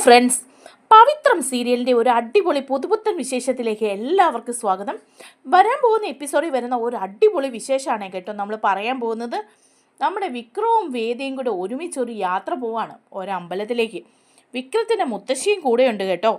Friends, പവിത്രം സീരിയലിൻ്റെ ഒരു അടിപൊളി പുതുപുത്തൻ വിശേഷത്തിലേക്ക് എല്ലാവർക്കും സ്വാഗതം. വരാൻ പോകുന്ന എപ്പിസോഡിൽ വരുന്ന ഒരു അടിപൊളി വിശേഷമാണ് കേട്ടോ നമ്മൾ പറയാൻ പോകുന്നത്. നമ്മുടെ വിക്രവും വേദയും കൂടെ ഒരുമിച്ചൊരു യാത്ര പോവാണ് ഒരമ്പലത്തിലേക്ക്. വിക്രത്തിൻ്റെ മുത്തശ്ശിയും കൂടെയുണ്ട് കേട്ടോ.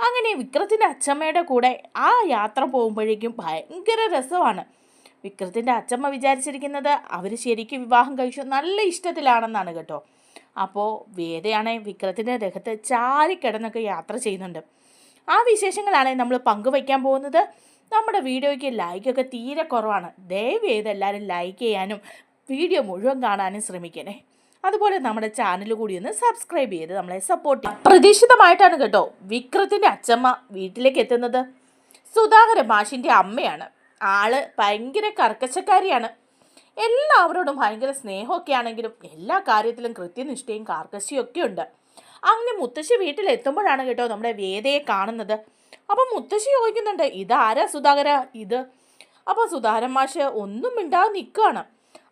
അങ്ങനെ വിക്രത്തിൻ്റെ അച്ഛമ്മയുടെ കൂടെ ആ യാത്ര പോകുമ്പോഴേക്കും ഭയങ്കര രസമാണ്. വിക്രത്തിൻ്റെ അച്ഛമ്മ വിചാരിച്ചിരിക്കുന്നത് അവർ ശരിക്കും വിവാഹം കഴിച്ചു നല്ല ഇഷ്ടത്തിലാണെന്നാണ് കേട്ടോ. അപ്പോൾ വേദയാണെ വിക്രത്തിൻ്റെ രഥത്ത് ചാരിക്കിടന്നൊക്കെ യാത്ര ചെയ്യുന്നുണ്ട്. ആ വിശേഷങ്ങളാണ് നമ്മൾ പങ്കുവയ്ക്കാൻ പോകുന്നത്. നമ്മുടെ വീഡിയോയ്ക്ക് ലൈക്കൊക്കെ തീരെ കുറവാണ്. ദയവേത് എല്ലാവരും ലൈക്ക് ചെയ്യാനും വീഡിയോ മുഴുവൻ കാണാനും ശ്രമിക്കണേ. അതുപോലെ നമ്മുടെ ചാനൽ കൂടി ഒന്ന് സബ്സ്ക്രൈബ് ചെയ്ത് നമ്മളെ സപ്പോർട്ട് ചെയ്യും. പ്രതീക്ഷിതമായിട്ടാണ് കേട്ടോ വിക്രത്തിൻ്റെ അച്ഛമ്മ വീട്ടിലേക്ക് എത്തുന്നത്. സുധാകര മാഷിൻ്റെ അമ്മയാണ്. ആള് ഭയങ്കര കർക്കശക്കാരിയാണ്. എല്ലാവരോടും ഭയങ്കര സ്നേഹമൊക്കെ ആണെങ്കിലും എല്ലാ കാര്യത്തിലും കൃത്യനിഷ്ഠയും കാർക്കശ്യവും ഒക്കെ ഉണ്ട്. അങ്ങനെ മുത്തശ്ശി വീട്ടിലെത്തുമ്പോഴാണ് കേട്ടോ നമ്മുടെ വേദയെ കാണുന്നത്. അപ്പം മുത്തശ്ശി ചോദിക്കുന്നുണ്ട്, ഇതാരാ സുധാകര ഇത്? അപ്പോൾ സുധാകരൻ മാഷ് ഒന്നും മിണ്ടാതെ നിൽക്കുകയാണ്.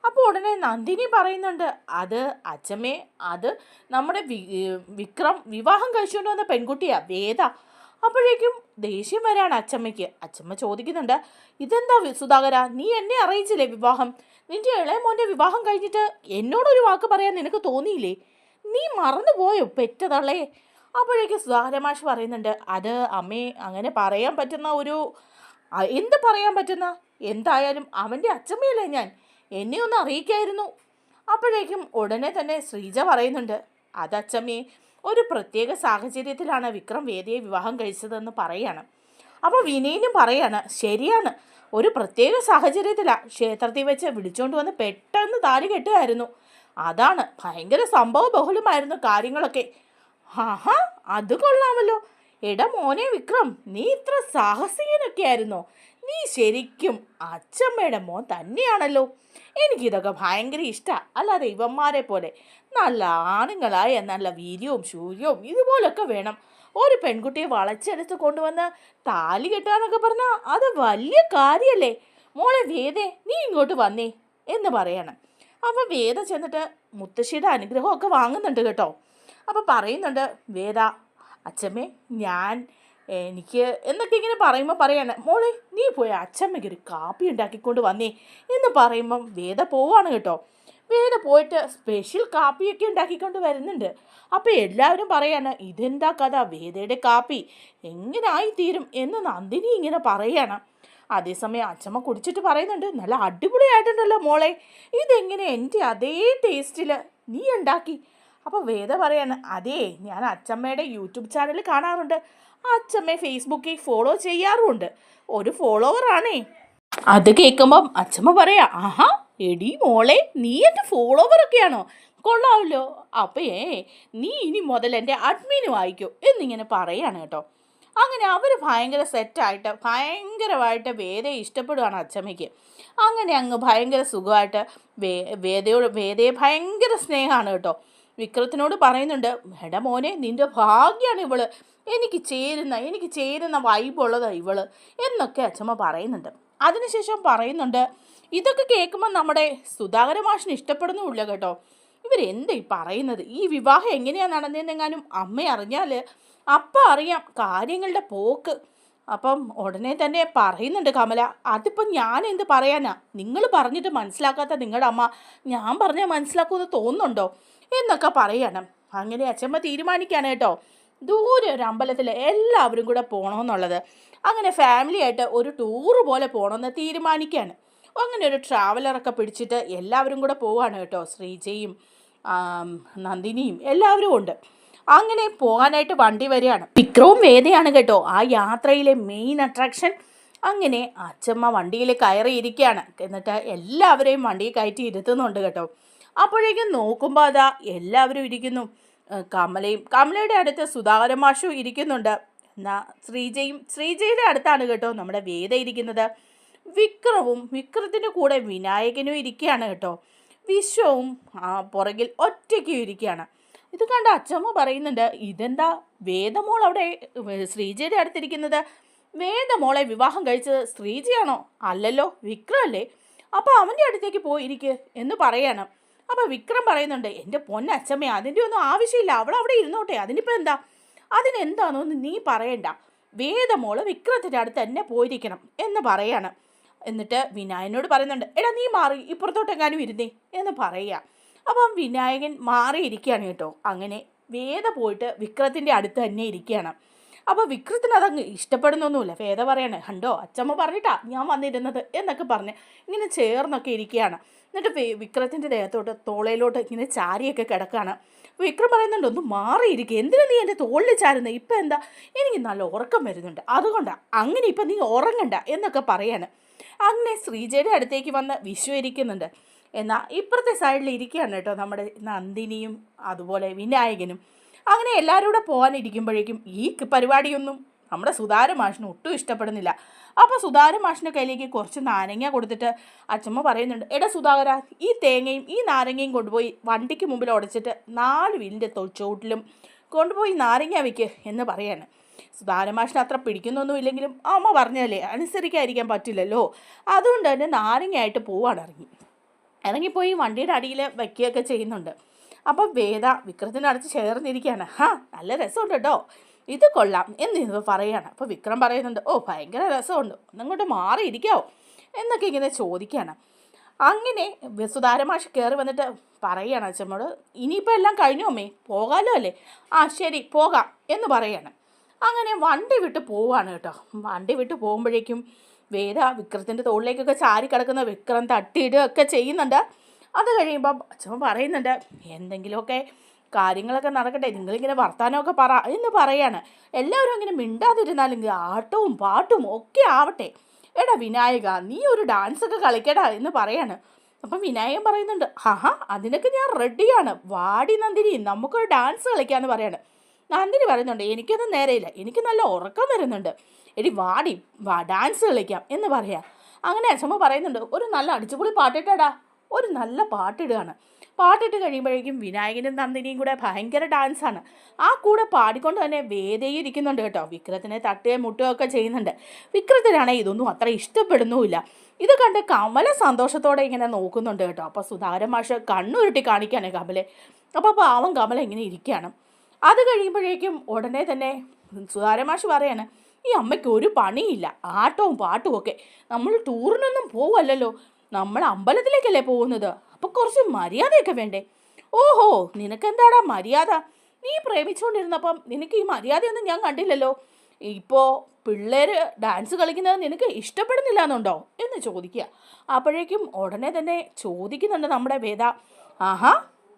അപ്പോൾ ഉടനെ നന്ദിനി പറയുന്നുണ്ട്, അത് അച്ഛമ്മേ, അത് നമ്മുടെ വിക്രം വിവാഹം കഴിച്ചുകൊണ്ട് വന്ന പെൺകുട്ടിയാ വേദ. അപ്പോഴേക്കും ദേഷ്യം വരാണ് അച്ഛമ്മയ്ക്ക്. അച്ഛമ്മ ചോദിക്കുന്നുണ്ട്, ഇതെന്താ സുധാകര, നീ എന്നെ അറിയിച്ചില്ലേ വിവാഹം? നിന്റെ ഇളയ മോൻ്റെ വിവാഹം കഴിഞ്ഞിട്ട് എന്നോടൊരു വാക്ക് പറയാൻ നിനക്ക് തോന്നിയില്ലേ? നീ മറന്നുപോയോ പെറ്റതള്ളേ? അപ്പോഴേക്കും സുധാകര മാഷ് പറയുന്നുണ്ട്, അത് അമ്മേ, അങ്ങനെ പറയാൻ പറ്റുന്ന ഒരു എന്ത് പറയാൻ പറ്റുന്ന, എന്തായാലും അവൻ്റെ അച്ഛമ്മയല്ലേ ഞാൻ, എന്നെ ഒന്ന് അറിയിക്കായിരുന്നു. അപ്പോഴേക്കും ഉടനെ തന്നെ ശ്രീജ പറയുന്നുണ്ട്, അതച്ഛമ്മേ, ഒരു പ്രത്യേക സാഹചര്യത്തിലാണ് വിക്രം വേദിയെ വിവാഹം കഴിച്ചതെന്ന് പറയാണ്. അപ്പോൾ വിനയനും പറയാണ്, ശരിയാണ്, ഒരു പ്രത്യേക സാഹചര്യത്തിലാണ് ക്ഷേത്രത്തിൽ വെച്ച് വിളിച്ചുകൊണ്ട് വന്ന് പെട്ടെന്ന് താലി കെട്ടുമായിരുന്നു. അതാണ് ഭയങ്കര സംഭവ ബഹുലമായിരുന്നു കാര്യങ്ങളൊക്കെ. ആഹാ, അത് കൊള്ളാമല്ലോ. എടാ മോനെ വിക്രം, നീ ഇത്ര സാഹസികനൊക്കെ ആയിരുന്നോ? നീ ശരിക്കും അച്ഛമ്മയുടെ മോൻ തന്നെയാണല്ലോ. എനിക്കിതൊക്കെ ഭയങ്കര ഇഷ്ടമാണ്. അല്ലാതെ ഇവന്മാരെ പോലെ നല്ല ആണുങ്ങളായ നല്ല വീര്യവും ശൂര്യവും ഇതുപോലൊക്കെ വേണം. ഒരു പെൺകുട്ടിയെ വളച്ചെടുത്ത് കൊണ്ടുവന്ന് താലി കെട്ടാന്നൊക്കെ പറഞ്ഞാൽ അത് വലിയ കാര്യമല്ലേ. മോളെ വേദേ, നീ ഇങ്ങോട്ട് വന്നേ എന്ന് പറയണം. അപ്പോൾ വേദ ചെന്നിട്ട് മുത്തശ്ശിയുടെ അനുഗ്രഹമൊക്കെ വാങ്ങുന്നുണ്ട് കേട്ടോ. അപ്പോൾ പറയുന്നുണ്ട് വേദ, അച്ഛമ്മേ, എനിക്ക് എന്നൊക്കെ ഇങ്ങനെ പറയുമ്പോൾ പറയാണ്, മോളെ നീ പോയി അച്ഛമ്മയ്ക്ക് ഒരു കാപ്പി ഉണ്ടാക്കിക്കൊണ്ട് വന്നേ എന്ന് പറയുമ്പം വേദ പോവാണ് കേട്ടോ. വേദ പോയിട്ട് സ്പെഷ്യൽ കാപ്പിയൊക്കെ ഉണ്ടാക്കിക്കൊണ്ട് വരുന്നുണ്ട്. അപ്പോൾ എല്ലാവരും പറയാണ്, ഇതെന്താ കഥ, വേദയുടെ കാപ്പി എങ്ങനെ ആയിത്തീരും എന്ന് നന്ദിനി ഇങ്ങനെ പറയാണ്. അതേസമയം അച്ഛമ്മ കുടിച്ചിട്ട് പറയുന്നുണ്ട്, നല്ല അടിപൊളിയായിട്ടുണ്ടല്ലോ മോളെ, ഇതെങ്ങനെ എൻ്റെ അതേ ടേസ്റ്റിൽ നീ ഉണ്ടാക്കി? അപ്പോൾ വേദ പറയാണ്, അതേ, ഞാൻ അച്ഛമ്മയുടെ യൂട്യൂബ് ചാനൽ കാണാറുണ്ട്, അച്ഛമ്മയെ ഫേസ്ബുക്കിൽ ഫോളോ ചെയ്യാറുമുണ്ട്, ഒരു ഫോളോവറാണേ. അത് കേൾക്കുമ്പം അച്ഛമ്മ പറയാ, ആഹാ എടി മോളെ, നീ എൻ്റെ ഫോളോവറൊക്കെയാണോ? കൊള്ളാമല്ലോ. അപ്പേ നീ ഇനി മുതൽ എൻ്റെ അഡ്മിനും ആയിക്കോ എന്നിങ്ങനെ പറയാണ് കേട്ടോ. അങ്ങനെ അവർ ഭയങ്കര സെറ്റായിട്ട് ഭയങ്കരമായിട്ട് വേദയെ ഇഷ്ടപ്പെടുകയാണ് അച്ഛമ്മയ്ക്ക്. അങ്ങനെ അങ്ങ് ഭയങ്കര സുഖമായിട്ട് വേദയെ ഭയങ്കര സ്നേഹമാണ് കേട്ടോ. വിക്രത്തിനോട് പറയുന്നുണ്ട്, എടാ മോനെ, നിൻ്റെ ഭാഗ്യമാണ് ഇവള്, എനിക്ക് ചേരുന്ന വൈബുള്ളതാണ് ഇവള് എന്നൊക്കെ അച്ഛമ്മ പറയുന്നുണ്ട്. അതിനുശേഷം പറയുന്നുണ്ട്, ഇതൊക്കെ കേൾക്കുമ്പോൾ നമ്മുടെ സുധാകര മാഷിന് ഇഷ്ടപ്പെടുന്നുമില്ല കേട്ടോ. ഇവരെന്താ ഈ പറയുന്നത്? ഈ വിവാഹം എങ്ങനെയാണ് നടന്നതെന്നെങ്ങാനും അമ്മ അറിഞ്ഞാൽ അപ്പം അറിയാം കാര്യങ്ങളുടെ പോക്ക്. അപ്പം ഉടനെ തന്നെ പറയുന്നുണ്ട് കമല, അതിപ്പം ഞാൻ എന്ത് പറയാനാ? നിങ്ങൾ പറഞ്ഞിട്ട് മനസ്സിലാക്കാത്ത നിങ്ങളുടെ അമ്മ ഞാൻ പറഞ്ഞാൽ മനസ്സിലാക്കുമെന്ന് തോന്നുന്നുണ്ടോ എന്നൊക്കെ പറയണം. അങ്ങനെ അച്ഛമ്മ തീരുമാനിക്കുകയാണ് കേട്ടോ, ദൂരെ ഒരു അമ്പലത്തിൽ എല്ലാവരും കൂടെ പോകണമെന്നുള്ളത്. അങ്ങനെ ഫാമിലി ആയിട്ട് ഒരു ടൂറ് പോലെ പോകണമെന്ന് തീരുമാനിക്കുകയാണ്. അങ്ങനെ ഒരു ട്രാവലറൊക്കെ പിടിച്ചിട്ട് എല്ലാവരും കൂടെ പോവുകയാണ് കേട്ടോ. ശ്രീജയും നന്ദിനിയും എല്ലാവരും ഉണ്ട്. അങ്ങനെ പോകാനായിട്ട് വണ്ടി വരികയാണ്. വിക്രവും വേദയാണ് കേട്ടോ ആ യാത്രയിലെ മെയിൻ അട്രാക്ഷൻ. അങ്ങനെ അച്ഛമ്മ വണ്ടിയിൽ കയറിയിരിക്കുകയാണ്. എന്നിട്ട് എല്ലാവരെയും വണ്ടിയിൽ കയറ്റി ഇരുത്തുന്നുണ്ട് കേട്ടോ. അപ്പോഴേക്കും നോക്കുമ്പോൾ അതാ എല്ലാവരും ഇരിക്കുന്നു. കമലയുടെ അടുത്ത് സുധാകരൻ മാഷും ഇരിക്കുന്നുണ്ട്. എന്നാൽ ശ്രീജയുടെ അടുത്താണ് കേട്ടോ നമ്മുടെ വേദ ഇരിക്കുന്നത്. വിക്രത്തിൻ്റെ കൂടെ വിനായകനും ഇരിക്കുകയാണ് കേട്ടോ. വിശ്വവും പുറകിൽ ഒറ്റയ്ക്കും ഇരിക്കുകയാണ്. ഇത് കണ്ട അച്ഛമ്മ പറയുന്നുണ്ട്, ഇതെന്താ വേദമോൾ അവിടെ ശ്രീജയുടെ അടുത്തിരിക്കുന്നത്? വേദമോളെ വിവാഹം കഴിച്ചത് ശ്രീജയാണോ? അല്ലല്ലോ, വിക്രമല്ലേ? അപ്പോൾ അവൻ്റെ അടുത്തേക്ക് പോയിരിക്കുക എന്ന് പറയണം. അപ്പോൾ വിക്രം പറയുന്നുണ്ട്, എൻ്റെ പൊന്നച്ഛമ്മേ, അതിൻ്റെ ഒന്നും ആവശ്യമില്ല, അവൾ അവിടെ ഇരുന്നോട്ടെ, അതിനിപ്പോൾ എന്താ? അതിനെന്താണെന്ന് നീ പറയണ്ട, വേദമോള് വിക്രത്തിൻ്റെ അടുത്ത് തന്നെ പോയിരിക്കണം എന്ന് പറയാണ്. എന്നിട്ട് വിനായകനോട് പറയുന്നുണ്ട്, എടാ നീ മാറി ഇപ്പുറത്തോട്ടെങ്ങാനും ഇരുന്നേ എന്ന് പറയുക. അപ്പം വിനായകൻ മാറിയിരിക്കുകയാണ് കേട്ടോ. അങ്ങനെ വേദ പോയിട്ട് വിക്രത്തിൻ്റെ അടുത്ത് തന്നെ ഇരിക്കുകയാണ്. അപ്പോൾ വിക്രത്തിന് അതങ്ങ് ഇഷ്ടപ്പെടുന്നൊന്നുമില്ല. വേദ പറയാണ്, കണ്ടോ അച്ചമ്മ പറഞ്ഞിട്ടാ ഞാൻ വന്നിരുന്നത് എന്നൊക്കെ പറഞ്ഞ് ഇങ്ങനെ ചേർന്നൊക്കെ ഇരിക്കുകയാണ്. എന്നിട്ട് വിക്രത്തിൻ്റെ ദേഹത്തോട്ട് തോളയിലോട്ട് ഇങ്ങനെ ചാരിയൊക്കെ കിടക്കുകയാണ്. വിക്രം പറയുന്നുണ്ട്, ഒന്ന് മാറിയിരിക്കുക, എന്തിനാ നീ എൻ്റെ തോളിൽ ചാരുന്നത്, ഇപ്പം എന്താ എനിക്ക് നല്ല ഉറക്കം വരുന്നുണ്ട്, അതുകൊണ്ടാണ്, അങ്ങനെ ഇപ്പം നീ ഉറങ്ങണ്ട എന്നൊക്കെ പറയാണ്. അങ്ങനെ ശ്രീജയുടെ അടുത്തേക്ക് വന്ന് വിശ്വ ഇരിക്കുന്നുണ്ട്. എന്നാൽ ഇപ്പുറത്തെ സൈഡിൽ ഇരിക്കുകയാണ് കേട്ടോ നമ്മുടെ നന്ദിനിയും അതുപോലെ വിനായകനും. അങ്ങനെ എല്ലാവരും കൂടെ പോകാനിരിക്കുമ്പോഴേക്കും ഈ പരിപാടിയൊന്നും നമ്മുടെ സുധാകര മാഷിന് ഒട്ടും ഇഷ്ടപ്പെടുന്നില്ല. അപ്പോൾ സുധാകര മാഷിൻ്റെ കയ്യിലേക്ക് കുറച്ച് നാരങ്ങ കൊടുത്തിട്ട് അച്ചമ്മ പറയുന്നുണ്ട്, എടാ സുധാകര, ഈ തേങ്ങയും ഈ നാരങ്ങയും കൊണ്ടുപോയി വണ്ടിക്ക് മുമ്പിൽ ഉടച്ചിട്ട് 4 വീലിൻ്റെ ചോട്ടിലും കൊണ്ടുപോയി നാരങ്ങ വയ്ക്ക് എന്ന് പറയാണ്. സുധാകര മാഷിന് അത്ര പിടിക്കുന്നൊന്നും ഇല്ലെങ്കിലും അമ്മ പറഞ്ഞാലേ അനുസരിക്കാതിരിക്കാൻ പറ്റില്ലല്ലോ, അതുകൊണ്ട് തന്നെ നാരങ്ങയായിട്ട് പോവാണ്. ഇറങ്ങിപ്പോയി വണ്ടിയുടെ അടിയിൽ വയ്ക്കുകയൊക്കെ ചെയ്യുന്നുണ്ട്. അപ്പം വേദ വിക്രത്തിൻ്റെ അടുത്ത് ചേർന്നിരിക്കുകയാണ്. നല്ല രസമുണ്ട് കേട്ടോ, ഇത് കൊള്ളാം എന്ന് പറയുകയാണ്. അപ്പോൾ വിക്രം പറയുന്നുണ്ട്, ഓ ഭയങ്കര രസമുണ്ട്, ഒന്നങ്ങോട്ട് മാറിയിരിക്കാവോ എന്നൊക്കെ ഇങ്ങനെ ചോദിക്കുകയാണ്. അങ്ങനെ സുധാകര മാഷ് കയറി വന്നിട്ട് പറയുകയാണ് അച്ഛമ്മോട്, ഇനിയിപ്പോൾ എല്ലാം കഴിഞ്ഞു അമ്മേ, പോകാമല്ലോ അല്ലേ, ശരി പോകാം എന്ന് പറയാണ്. അങ്ങനെ വണ്ടി വിട്ട് പോവാണ് കേട്ടോ. വണ്ടി വിട്ട് പോകുമ്പോഴേക്കും വേദ വിക്രത്തിൻ്റെ തോളിലേക്കൊക്കെ ചാരി കിടക്കുന്ന വിക്രം തട്ടിയിടുകയൊക്കെ ചെയ്യുന്നുണ്ട്. അത് കഴിയുമ്പം അച്ഛൻ പറയുന്നുണ്ട്, എന്തെങ്കിലുമൊക്കെ കാര്യങ്ങളൊക്കെ നടക്കട്ടെ, നിങ്ങളിങ്ങനെ വർത്താനമൊക്കെ പറ എന്ന് പറയാണ്. എല്ലാവരും അങ്ങനെ മിണ്ടാതിരുന്നാലെങ്കിൽ ആട്ടവും പാട്ടും ഒക്കെ ആവട്ടെ. എടാ വിനായക, നീ ഒരു ഡാൻസൊക്കെ കളിക്കടാ എന്ന് പറയാണ്. അപ്പം വിനായകൻ പറയുന്നുണ്ട്, അതിനൊക്കെ ഞാൻ റെഡിയാണ്, വാടി നന്ദിനി നമുക്കൊരു ഡാൻസ് കളിക്കാമെന്ന് പറയാണ്. നന്ദിനി പറയുന്നുണ്ട്, എനിക്കൊന്നും നേരെയില്ല, എനിക്ക് നല്ല ഉറക്കം വരുന്നുണ്ട്, എടി വാടി ഡാൻസ് കളിക്കാം എന്ന് പറയാം. അങ്ങനെ അച്ഛമ്മ പറയുന്നുണ്ട്, ഒരു നല്ല അടിച്ചുപൊളി പാട്ടിട്ടാടാ, ഒരു നല്ല പാട്ടിടുകയാണ്. പാട്ടിട്ട് കഴിയുമ്പോഴേക്കും വിനായകനും നന്ദിനിയും കൂടെ ഭയങ്കര ഡാൻസാണ്. ആ കൂടെ പാടിക്കൊണ്ട് തന്നെ വേദയും ഇരിക്കുന്നുണ്ട് കേട്ടോ. വിക്രത്തിനെ തട്ടുകയും മുട്ടുകയും ഒക്കെ ചെയ്യുന്നുണ്ട്. വിക്രത്തിനാണെങ്കിൽ ഇതൊന്നും അത്ര ഇഷ്ടപ്പെടുന്നുമില്ല. ഇത് കണ്ട് കമല സന്തോഷത്തോടെ ഇങ്ങനെ നോക്കുന്നുണ്ട് കേട്ടോ. അപ്പോൾ സുധാകരൻ മാഷ് കണ്ണുരുട്ടി കാണിക്കുകയാണ് കമലെ. അപ്പോൾ പാവം കമല ഇങ്ങനെ ഇരിക്കുകയാണ്. അത് കഴിയുമ്പോഴേക്കും ഉടനെ തന്നെ സുധാകരൻ മാഷ് പറയാണ്, ഈ അമ്മയ്ക്ക് ഒരു പണിയില്ല, ആട്ടവും പാട്ടും ഒക്കെ, നമ്മൾ ടൂറിനൊന്നും പോവല്ലോ, നമ്മൾ അമ്പലത്തിലേക്കല്ലേ പോകുന്നത്, അപ്പോൾ കുറച്ച് മര്യാദയൊക്കെ വേണ്ടേ. ഓഹോ, നിനക്കെന്താടാ മര്യാദ, നീ പ്രേമിച്ചുകൊണ്ടിരുന്നപ്പം നിനക്ക് ഈ മര്യാദയൊന്നും ഞാൻ കണ്ടില്ലല്ലോ, ഇപ്പോൾ പിള്ളേർ ഡാൻസ് കളിക്കുന്നത് നിനക്ക് ഇഷ്ടപ്പെടുന്നില്ല എന്നുണ്ടോ എന്ന് ചോദിക്കുക. അപ്പോഴേക്കും ഉടനെ തന്നെ ചോദിക്കുന്നുണ്ട് നമ്മുടെ വേദ,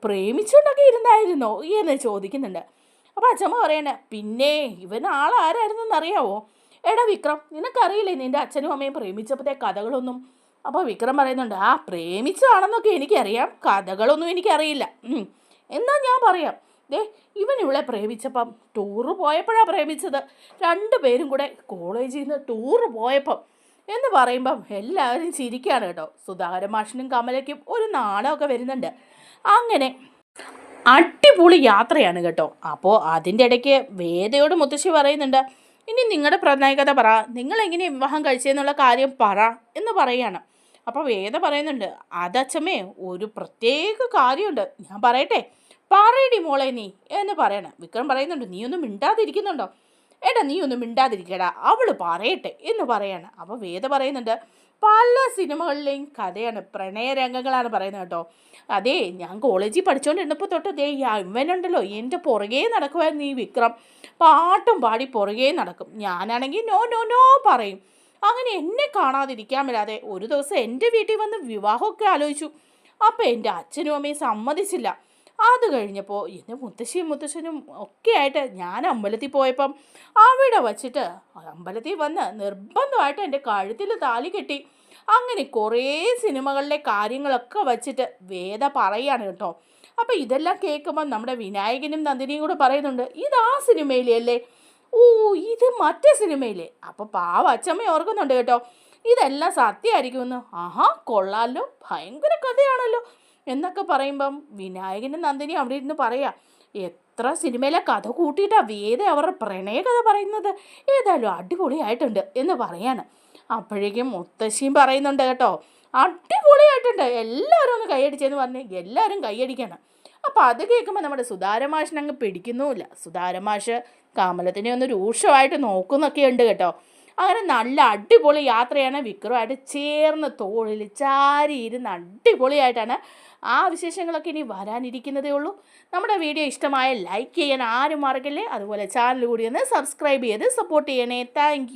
പ്രേമിച്ചുകൊണ്ടൊക്കെ ഇരുന്നായിരുന്നോ എന്ന് ചോദിക്കുന്നുണ്ട്. അപ്പോൾ അച്ഛമ്മ പറയണേ, പിന്നെ ഇവൻ ആളാരായിരുന്നെന്നറിയാവോ, എടാ വിക്രം, നിനക്കറിയില്ലേ നിൻ്റെ അച്ഛനും അമ്മയും പ്രേമിച്ചപ്പോഴത്തെ കഥകളൊന്നും. അപ്പോൾ വിക്രം പറയുന്നുണ്ട്, പ്രേമിച്ചതാണെന്നൊക്കെ എനിക്കറിയാം, കഥകളൊന്നും എനിക്കറിയില്ല. എന്നാൽ ഞാൻ പറയാം, ഇവൻ ഇവിടെ പ്രേമിച്ചപ്പം ടൂറ് പോയപ്പോഴാണ് പ്രേമിച്ചത്, 2 പേരും കൂടെ കോളേജിൽ നിന്ന് ടൂറ് പോയപ്പം എന്ന് പറയുമ്പം എല്ലാവരും ചിരിക്കുകയാണ് കേട്ടോ. സുധാകര മാഷിനും കമലയ്ക്കും ഒരു നാണമൊക്കെ വരുന്നുണ്ട്. അങ്ങനെ അടിപൊളി യാത്രയാണ് കേട്ടോ. അപ്പോൾ അതിൻ്റെ ഇടയ്ക്ക് വേദയോട് മുത്തശ്ശി പറയുന്നുണ്ട്, ഇനി നിങ്ങളുടെ പ്രണയകഥ പറ, നിങ്ങളെങ്ങനെ വിവാഹം കഴിച്ചതെന്നുള്ള കാര്യം പറ എന്ന് പറയുകയാണ്. അപ്പോൾ വേദ പറയുന്നുണ്ട്, അതച്ഛമ്മേ ഒരു പ്രത്യേക കാര്യമുണ്ട്, ഞാൻ പറയട്ടെ, പറയടി മോളെ നീ എന്ന് പറയണം. വിക്രം പറയുന്നുണ്ട്, നീ ഒന്നും മിണ്ടാതിരിക്കുന്നുണ്ടോ, എടാ നീ ഒന്നും മിണ്ടാതിരിക്കടാ, അവൾ പറയട്ടെ എന്ന് പറയാണ്. അപ്പോൾ വേദ പറയുന്നുണ്ട്, പല സിനിമകളിലെയും കഥയാണ്, പ്രണയരംഗങ്ങളാണ് പറയുന്നത് കേട്ടോ. അതേ ഞാൻ കോളേജിൽ പഠിച്ചുകൊണ്ടിരുന്നപ്പോൾ തൊട്ട് ഇവനുണ്ടല്ലോ എൻ്റെ പുറകെ നടക്കുമായിരുന്നു ഈ വിക്രം, പാട്ടും പാടി പുറകെ നടക്കും, ഞാനാണെങ്കിൽ നോ നോ നോ പറയും. അങ്ങനെ എന്നെ കാണാതിരിക്കാൻ വരാതെ ഒരു ദിവസം എൻ്റെ വീട്ടിൽ വന്ന് വിവാഹമൊക്കെ ആലോചിച്ചു. അപ്പോൾ എൻ്റെ അച്ഛനും അമ്മയും സമ്മതിച്ചില്ല. അത് കഴിഞ്ഞപ്പോൾ എൻ്റെ മുത്തശ്ശനും ഒക്കെ ആയിട്ട് ഞാൻ അമ്പലത്തിൽ പോയപ്പം അവിടെ വച്ചിട്ട് അമ്പലത്തിൽ വന്ന് നിർബന്ധമായിട്ട് എൻ്റെ കഴുത്തിൽ താലി കെട്ടി. അങ്ങനെ കുറേ സിനിമകളിലെ കാര്യങ്ങളൊക്കെ വച്ചിട്ട് വേദ പറയാണ് കേട്ടോ. അപ്പോൾ ഇതെല്ലാം കേൾക്കുമ്പോൾ നമ്മുടെ വിനായകനും നന്ദിനിയും കൂടെ പറയുന്നുണ്ട്, ഇത് ആ സിനിമയിലേ അല്ലേ, ഓ ഇത് മറ്റേ സിനിമയിലേ. അപ്പോൾ പാവ അച്ഛമ്മ ഓർക്കുന്നുണ്ട് കേട്ടോ, ഇതെല്ലാം സത്യമായിരിക്കുമെന്ന്. കൊള്ളാമല്ലോ, ഭയങ്കര കഥയാണല്ലോ എന്നൊക്കെ പറയുമ്പം വിനായകനും നന്ദിനിയും അവിടെ ഇരുന്ന് പറയാം, എത്ര സിനിമയിലെ കഥ കൂട്ടിയിട്ടാണ് വേദ അവരുടെ പ്രണയ കഥ പറയുന്നത്, ഏതായാലും അടിപൊളിയായിട്ടുണ്ട് എന്ന് പറയാണ്. അപ്പോഴേക്കും മുത്തശ്ശിയും പറയുന്നുണ്ട് കേട്ടോ, അടിപൊളിയായിട്ടുണ്ട്, എല്ലാവരും ഒന്ന് കൈയടിച്ചെന്ന് പറഞ്ഞ് എല്ലാവരും കൈയടിക്കണം. അപ്പോൾ അത് കേൾക്കുമ്പോൾ നമ്മുടെ സുധാരമാഷിനങ്ങ് പിടിക്കുന്നുമില്ല. സുധാരമാഷ് കമലത്തിനെ ഒന്ന് രൂക്ഷമായിട്ട് നോക്കുന്നൊക്കെ ഉണ്ട് കേട്ടോ. അങ്ങനെ നല്ല അടിപൊളി യാത്രയാണ്. വിക്രമായിട്ട് ചേർന്ന് തോളിൽ ചാരി ഇരുന്ന് അടിപൊളിയായിട്ടാണ്. ആ വിശേഷങ്ങളൊക്കെ ഇനി വരാനിരിക്കുന്നതേ ഉള്ളൂ. നമ്മുടെ വീഡിയോ ഇഷ്ടമായ ലൈക്ക് ചെയ്യാൻ ആരും മറക്കല്ലേ. അതുപോലെ ചാനൽ കൂടി ഒന്ന് സബ്സ്ക്രൈബ് ചെയ്ത് സപ്പോർട്ട് ചെയ്യണേ. താങ്ക്